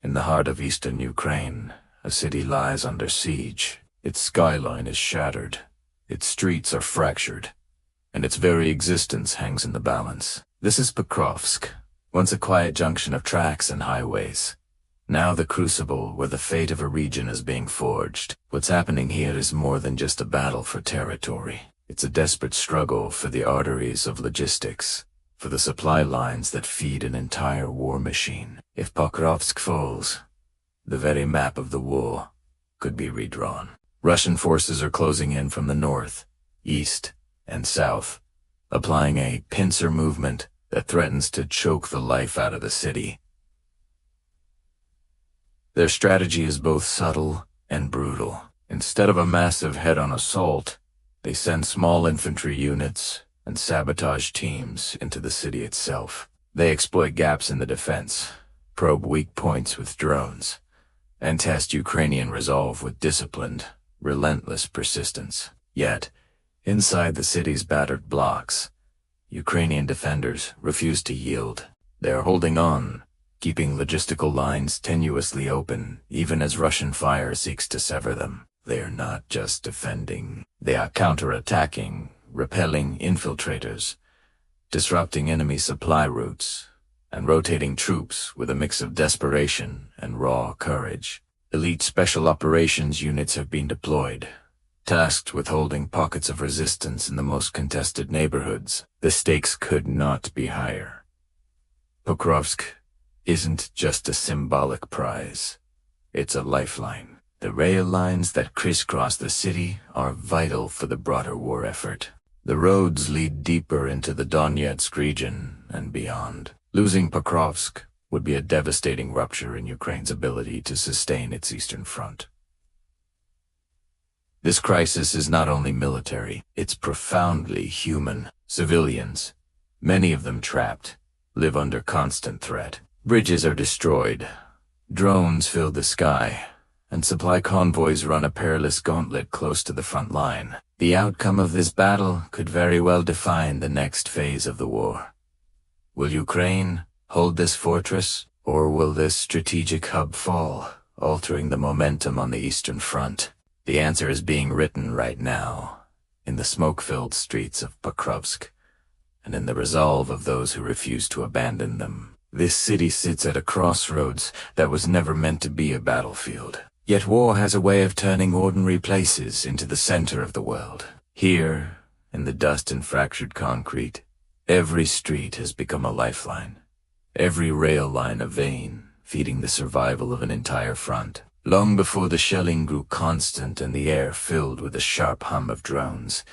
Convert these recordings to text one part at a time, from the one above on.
In the heart of eastern Ukraine, a city lies under siege. Its skyline is shattered, its streets are fractured, and its very existence hangs in the balance. This is Pokrovsk, once a quiet junction of tracks and highways. Now the crucible where the fate of a region is being forged. What's happening here is more than just a battle for territory. It's a desperate struggle for the arteries of logistics, for the supply lines that feed an entire war machine. If Pokrovsk falls, the very map of the war could be redrawn. Russian forces are closing in from the north, east, and south, applying a pincer movement that threatens to choke the life out of the city. Their strategy is both subtle and brutal. Instead of a massive head-on assault, they send small infantry units and sabotage teams into the city itself. They exploit gaps in the defense, probe weak points with drones, and test Ukrainian resolve with disciplined, relentless persistence. Yet, inside the city's battered blocks, Ukrainian defenders refuse to yield. They are holding on, keeping logistical lines tenuously open, even as Russian fire seeks to sever them. They are not just defending, they are counterattacking, repelling infiltrators, disrupting enemy supply routes, and rotating troops with a mix of desperation and raw courage. Elite special operations units have been deployed, tasked with holding pockets of resistance in the most contested neighborhoods. The stakes could not be higher. Pokrovsk isn't just a symbolic prize, it's a lifeline. The rail lines that crisscross the city are vital for the broader war effort. The roads lead deeper into the Donetsk region and beyond. Losing Pokrovsk would be a devastating rupture in Ukraine's ability to sustain its eastern front. This crisis is not only military, it's profoundly human. Civilians, many of them trapped, live under constant threat. Bridges are destroyed, drones fill the sky, and supply convoys run a perilous gauntlet close to the front line. The outcome of this battle could very well define the next phase of the war. Will Ukraine hold this fortress, or will this strategic hub fall, altering the momentum on the eastern front? The answer is being written right now, in the smoke-filled streets of Pokrovsk, and in the resolve of those who refuse to abandon them. This city sits at a crossroads that was never meant to be a battlefield. Yet war has a way of turning ordinary places into the center of the world. Here, in the dust and fractured concrete, every street has become a lifeline. Every rail line a vein, feeding the survival of an entire front. Long before the shelling grew constant and the air filled with the sharp hum of drones,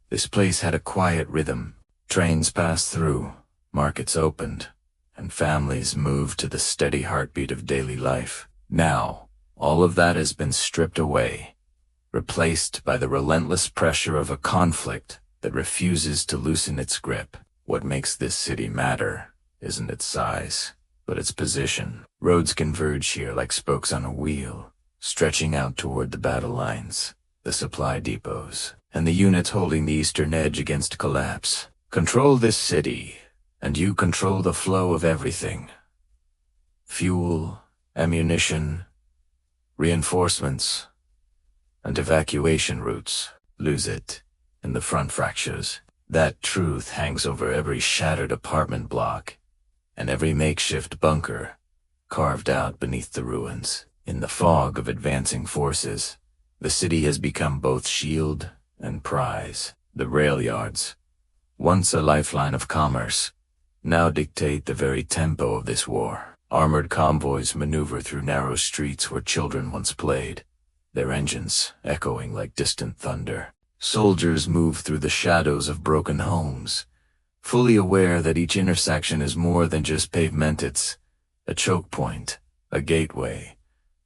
this place had a quiet rhythm. Trains passed through, markets opened, and families moved to the steady heartbeat of daily life. Now, all of that has been stripped away, replaced by the relentless pressure of a conflict that refuses to loosen its grip. What makes this city matter isn't its size, but its position. Roads converge here like spokes on a wheel, stretching out toward the battle lines, the supply depots, and the units holding the eastern edge against collapse. Control this city, and you control the flow of everything. Fuel, ammunition, reinforcements, and evacuation routes. Lose it, and the front fractures. That truth hangs over every shattered apartment block, and every makeshift bunker carved out beneath the ruins. In the fog of advancing forces, the city has become both shield and prize. The rail yards, once a lifeline of commerce, now dictate the very tempo of this war. Armored convoys maneuver through narrow streets where children once played, their engines echoing like distant thunder. Soldiers move through the shadows of broken homes, fully aware that each intersection is more than just pavement. It's a choke point, a gateway,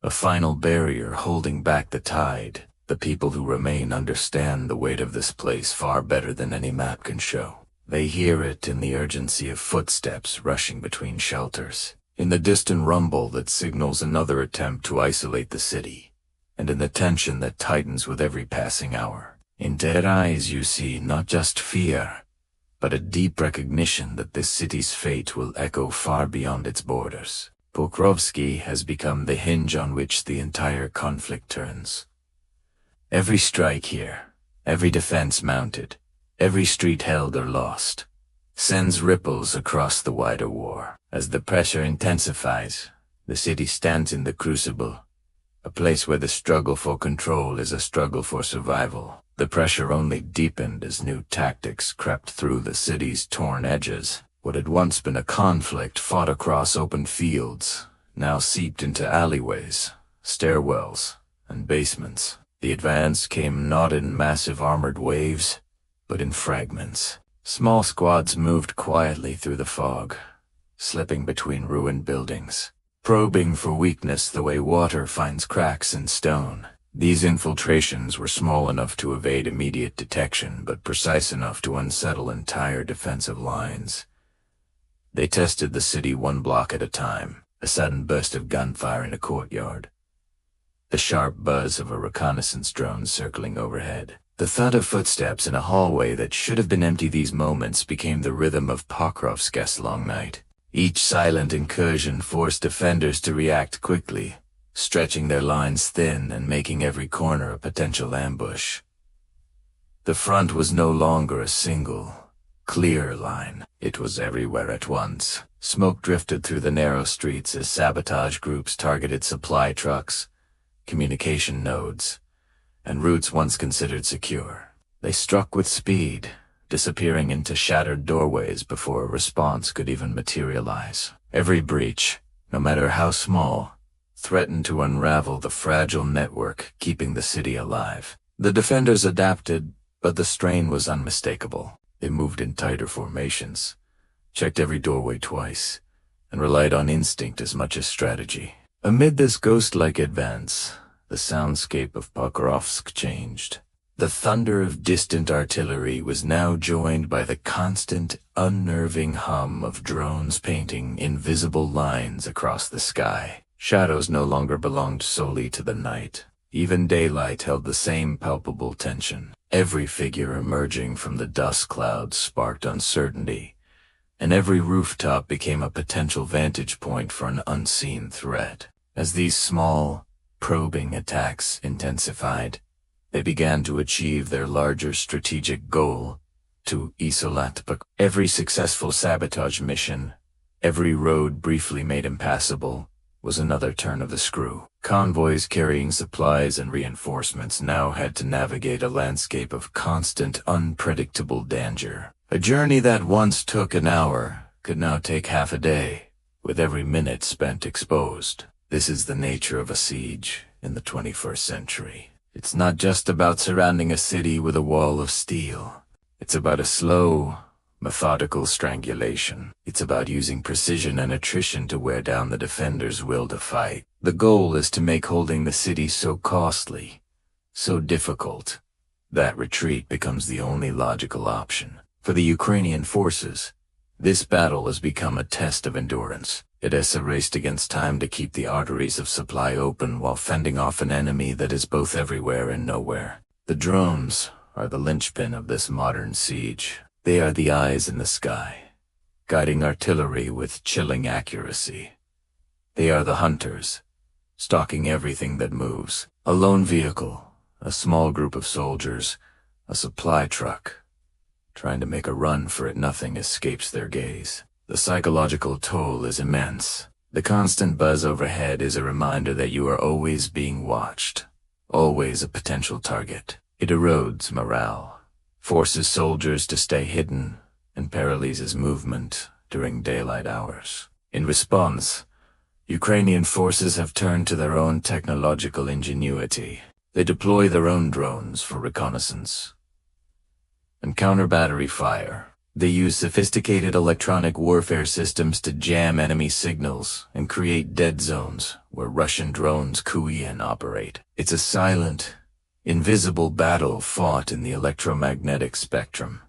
a final barrier holding back the tide. The people who remain understand the weight of this place far better than any map can show. They hear it in the urgency of footsteps rushing between shelters, in the distant rumble that signals another attempt to isolate the city, and in the tension that tightens with every passing hour. In their eyes you see not just fear, but a deep recognition that this city's fate will echo far beyond its borders. Pokrovsk has become the hinge on which the entire conflict turns. Every strike here, every defense mounted, every street held or lost, sends ripples across the wider war. As the pressure intensifies, the city stands in the crucible, a place where the struggle for control is a struggle for survival. The pressure only deepened as new tactics crept through the city's torn edges. What had once been a conflict fought across open fields now seeped into alleyways, stairwells, and basements. The advance came not in massive armored waves, but in fragments. Small squads moved quietly through the fog, slipping between ruined buildings, probing for weakness the way water finds cracks in stone. These infiltrations were small enough to evade immediate detection, but precise enough to unsettle entire defensive lines. They tested the city one block at a time, a sudden burst of gunfire in a courtyard, the sharp buzz of a reconnaissance drone circling overhead, the thud of footsteps in a hallway that should have been empty. These moments became the rhythm of Pokrovsk's long night. Each silent incursion forced defenders to react quickly, stretching their lines thin and making every corner a potential ambush. The front was no longer a single, clear line. It was everywhere at once. Smoke drifted through the narrow streets as sabotage groups targeted supply trucks, communication nodes, and routes once considered secure. They struck with speed, disappearing into shattered doorways before a response could even materialize. Every breach, no matter how small, threatened to unravel the fragile network keeping the city alive. The defenders adapted, but the strain was unmistakable. They moved in tighter formations, checked every doorway twice, and relied on instinct as much as strategy. Amid this ghost-like advance, the soundscape of Pokrovsk changed. The thunder of distant artillery was now joined by the constant, unnerving hum of drones painting invisible lines across the sky. Shadows no longer belonged solely to the night. Even daylight held the same palpable tension. Every figure emerging from the dust clouds sparked uncertainty, and every rooftop became a potential vantage point for an unseen threat. As these small, probing attacks intensified, they began to achieve their larger strategic goal, to isolate Pokrovsk. Every successful sabotage mission, every road briefly made impassable, was another turn of the screw. Convoys carrying supplies and reinforcements now had to navigate a landscape of constant, unpredictable danger. A journey that once took an hour could now take half a day, with every minute spent exposed. This is the nature of a siege in the 21st century. It's not just about surrounding a city with a wall of steel. It's about a slow, methodical strangulation. It's about using precision and attrition to wear down the defender's will to fight. The goal is to make holding the city so costly, so difficult, that retreat becomes the only logical option. For the Ukrainian forces, this battle has become a test of endurance. It has raced against time to keep the arteries of supply open while fending off an enemy that is both everywhere and nowhere. The drones are the linchpin of this modern siege. They are the eyes in the sky, guiding artillery with chilling accuracy. They are the hunters, stalking everything that moves. A lone vehicle, a small group of soldiers, a supply truck, trying to make a run for it, nothing escapes their gaze. The psychological toll is immense. The constant buzz overhead is a reminder that you are always being watched, always a potential target. It erodes morale, forces soldiers to stay hidden, and paralyzes movement during daylight hours. In response, Ukrainian forces have turned to their own technological ingenuity. They deploy their own drones for reconnaissance and counter-battery fire. They use sophisticated electronic warfare systems to jam enemy signals and create dead zones where Russian drones cooey and operate. It's a silent, invisible battle fought in the electromagnetic spectrum.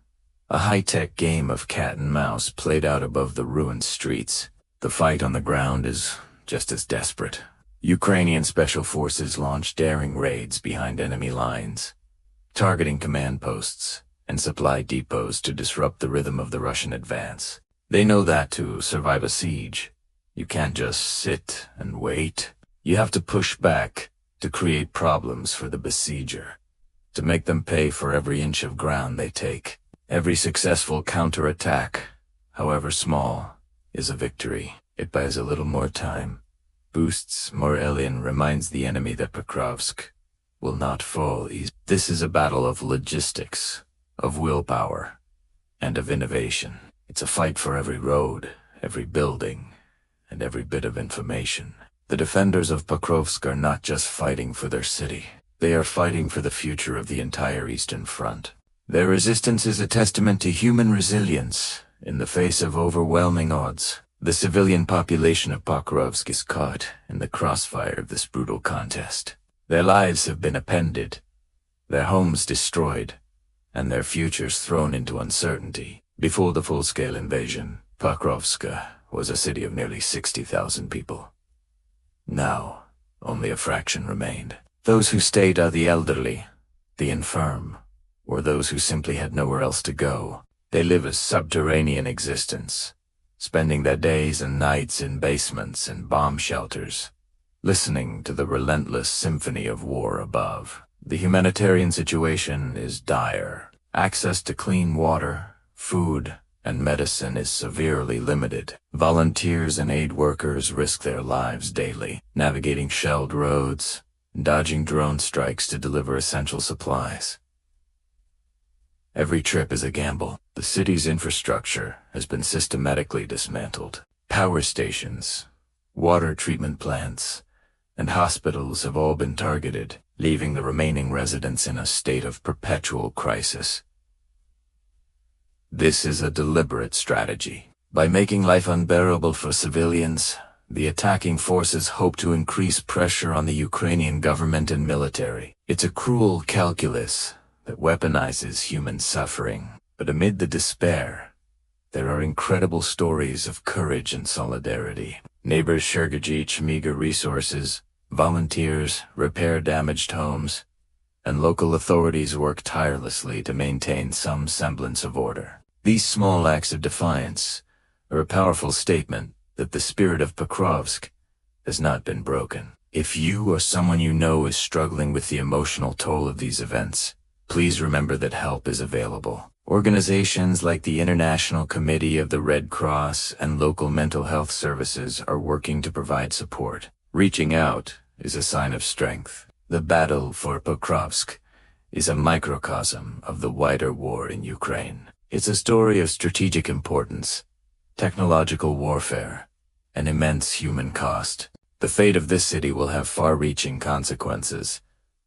A high-tech game of cat and mouse played out above the ruined streets. The fight on the ground is just as desperate. Ukrainian special forces launch daring raids behind enemy lines, targeting command posts and supply depots to disrupt the rhythm of the Russian advance. They know that to survive a siege, You can't just sit and wait. You have to push back to create problems for the besieger, to make them pay for every inch of ground they take. Every successful counterattack, however small, is a victory. It buys a little more time, boosts morale, reminds the enemy that Pokrovsk will not fall easy. This is a battle of logistics, of willpower, and of innovation. It's a fight for every road, every building, and every bit of information. The defenders of Pokrovsk are not just fighting for their city. They are fighting for the future of the entire Eastern Front. Their resistance is a testament to human resilience in the face of overwhelming odds. The civilian population of Pokrovsk is caught in the crossfire of this brutal contest. Their lives have been upended, their homes destroyed, and their futures thrown into uncertainty. Before the full-scale invasion, Pokrovsk was a city of nearly 60,000 people. Now, only a fraction remained. Those who stayed are the elderly, the infirm, or those who simply had nowhere else to go. They live a subterranean existence, spending their days and nights in basements and bomb shelters, listening to the relentless symphony of war above. The humanitarian situation is dire. Access to clean water, food, and medicine is severely limited. Volunteers and aid workers risk their lives daily, navigating shelled roads, dodging drone strikes to deliver essential supplies. Every trip is a gamble. The city's infrastructure has been systematically dismantled. Power stations, water treatment plants, and hospitals have all been targeted, leaving the remaining residents in a state of perpetual crisis. This is a deliberate strategy. By making life unbearable for civilians, the attacking forces hope to increase pressure on the Ukrainian government and military. It's a cruel calculus that weaponizes human suffering. But amid the despair, there are incredible stories of courage and solidarity. Neighbors share each meager resources, volunteers repair damaged homes, and local authorities work tirelessly to maintain some semblance of order. These small acts of defiance are a powerful statement that the spirit of Pokrovsk has not been broken. If you or someone you know is struggling with the emotional toll of these events, please remember that help is available. Organizations like the International Committee of the Red Cross and local mental health services are working to provide support. Reaching out is a sign of strength. The battle for Pokrovsk is a microcosm of the wider war in Ukraine. It's a story of strategic importance, technological warfare, and immense human cost. The fate of this city will have far-reaching consequences,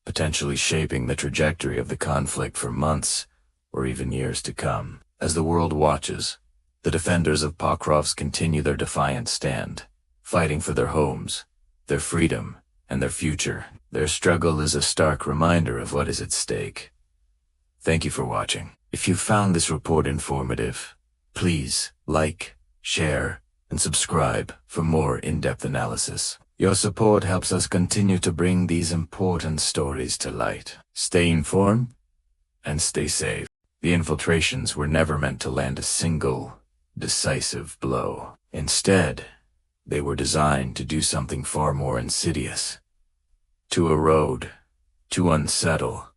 potentially shaping the trajectory of the conflict for months or even years to come. As the world watches, the defenders of Pokrovsk continue their defiant stand, fighting for their homes, their freedom, and their future. Their struggle is a stark reminder of what is at stake. Thank you for watching. If you found this report informative, please like, share, and subscribe for more in-depth analysis. Your support helps us continue to bring these important stories to light. Stay informed and stay safe. The infiltrations were never meant to land a single, decisive blow. Instead, they were designed to do something far more insidious. To erode, to unsettle,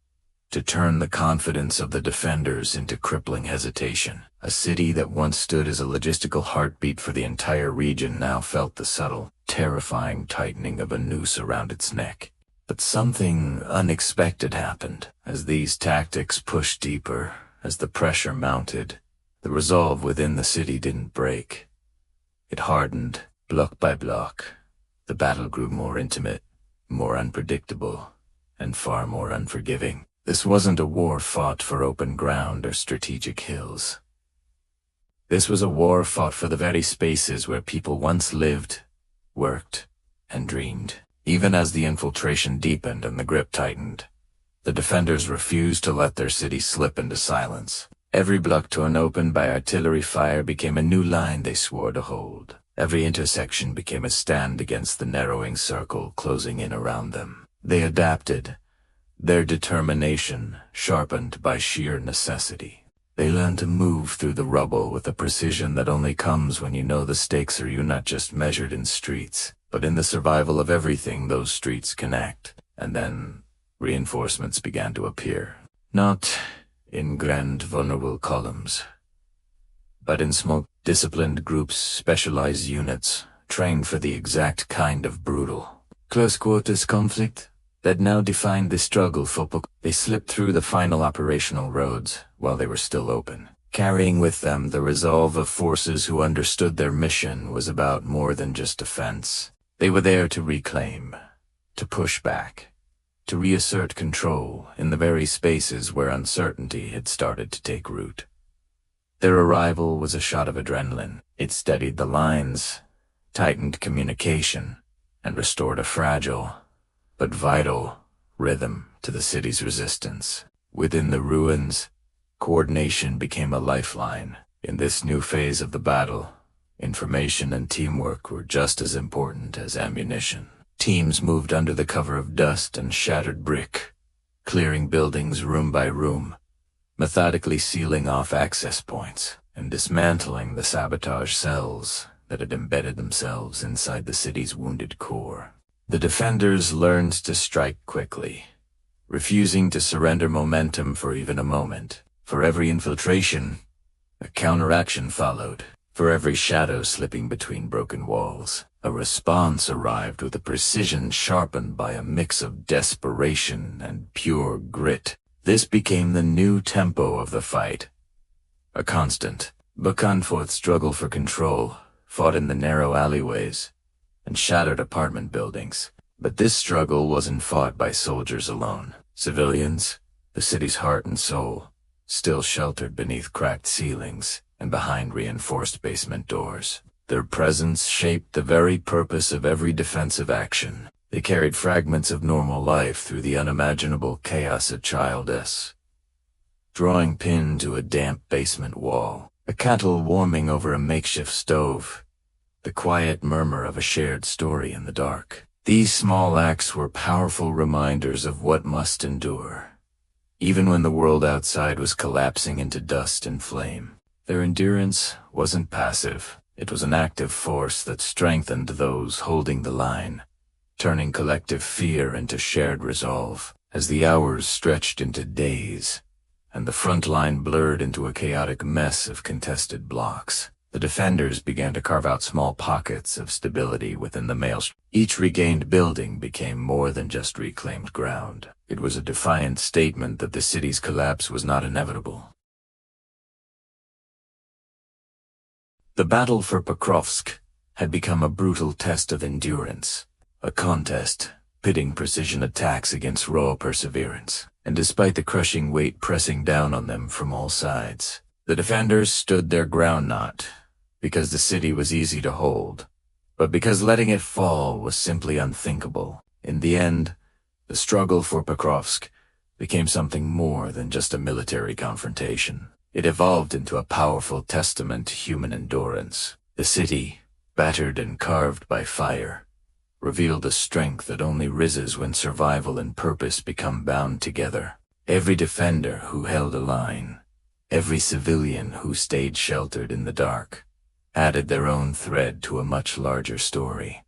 to turn the confidence of the defenders into crippling hesitation. A city that once stood as a logistical heartbeat for the entire region now felt the subtle, terrifying tightening of a noose around its neck. But something unexpected happened. As these tactics pushed deeper, as the pressure mounted, the resolve within the city didn't break. It hardened, block by block. The battle grew more intimate, more unpredictable, and far more unforgiving. This wasn't a war fought for open ground or strategic hills. This was a war fought for the very spaces where people once lived, worked, and dreamed. Even as the infiltration deepened and the grip tightened, the defenders refused to let their city slip into silence. Every block torn open by artillery fire became a new line they swore to hold. Every intersection became a stand against the narrowing circle closing in around them. They adapted, their determination sharpened by sheer necessity. They learn to move through the rubble with a precision that only comes when you know the stakes are not just measured in streets, but in the survival of everything those streets connect. And then reinforcements began to appear. Not in grand vulnerable columns, but in small, disciplined groups, specialized units, trained for the exact kind of brutal, close-quarters conflict that now defined the struggle for Pokrovsk. They slipped through the final operational roads while they were still open, carrying with them the resolve of forces who understood their mission was about more than just defense. They were there to reclaim, to push back, to reassert control in the very spaces where uncertainty had started to take root. Their arrival was a shot of adrenaline. It steadied the lines, tightened communication, and restored a fragile, but vital, rhythm to the city's resistance. Within the ruins, coordination became a lifeline. In this new phase of the battle, information and teamwork were just as important as ammunition. Teams moved under the cover of dust and shattered brick, clearing buildings room by room, methodically sealing off access points, and dismantling the sabotage cells that had embedded themselves inside the city's wounded core. The defenders learned to strike quickly, refusing to surrender momentum for even a moment. For every infiltration, a counteraction followed. For every shadow slipping between broken walls, a response arrived with a precision sharpened by a mix of desperation and pure grit. This became the new tempo of the fight. A constant, back-and-forth struggle for control, fought in the narrow alleyways and shattered apartment buildings. But this struggle wasn't fought by soldiers alone. Civilians, the city's heart and soul, still sheltered beneath cracked ceilings and behind reinforced basement doors. Their presence shaped the very purpose of every defensive action. They carried fragments of normal life through the unimaginable chaos of childess. Drawing pin to a damp basement wall, a kettle warming over a makeshift stove, the quiet murmur of a shared story in the dark. These small acts were powerful reminders of what must endure, even when the world outside was collapsing into dust and flame. Their endurance wasn't passive. It was an active force that strengthened those holding the line, turning collective fear into shared resolve. As the hours stretched into days, and the front line blurred into a chaotic mess of contested blocks, the defenders began to carve out small pockets of stability within the maelstrom. Each regained building became more than just reclaimed ground. It was a defiant statement that the city's collapse was not inevitable. The battle for Pokrovsk had become a brutal test of endurance, a contest pitting precision attacks against raw perseverance. And despite the crushing weight pressing down on them from all sides, the defenders stood their ground, not because the city was easy to hold, but because letting it fall was simply unthinkable. In the end, the struggle for Pokrovsk became something more than just a military confrontation. It evolved into a powerful testament to human endurance. The city, battered and carved by fire, revealed a strength that only rises when survival and purpose become bound together. Every defender who held a line, every civilian who stayed sheltered in the dark, added their own thread to a much larger story.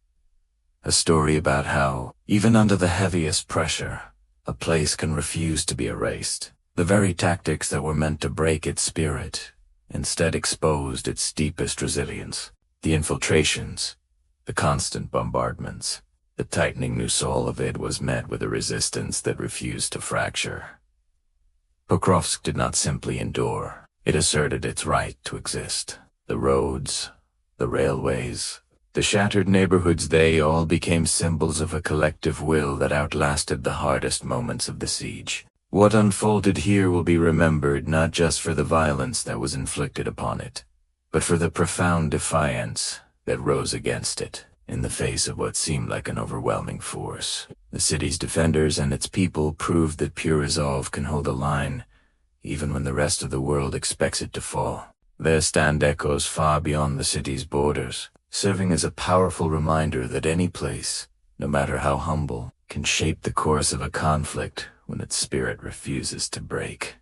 A story about how, even under the heaviest pressure, a place can refuse to be erased. The very tactics that were meant to break its spirit instead exposed its deepest resilience. The infiltrations, the constant bombardments, the tightening new soul of it was met with a resistance that refused to fracture. Pokrovsk did not simply endure. It asserted its right to exist. The roads, the railways, the shattered neighborhoods, they all became symbols of a collective will that outlasted the hardest moments of the siege. What unfolded here will be remembered not just for the violence that was inflicted upon it, but for the profound defiance that rose against it in the face of what seemed like an overwhelming force. The city's defenders and its people proved that pure resolve can hold a line, even when the rest of the world expects it to fall. Their stand echoes far beyond the city's borders, serving as a powerful reminder that any place, no matter how humble, can shape the course of a conflict when its spirit refuses to break.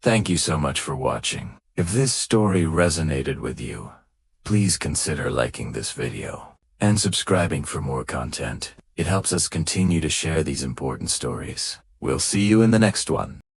Thank you so much for watching. If this story resonated with you, please consider liking this video and subscribing for more content. It helps us continue to share these important stories. We'll see you in the next one.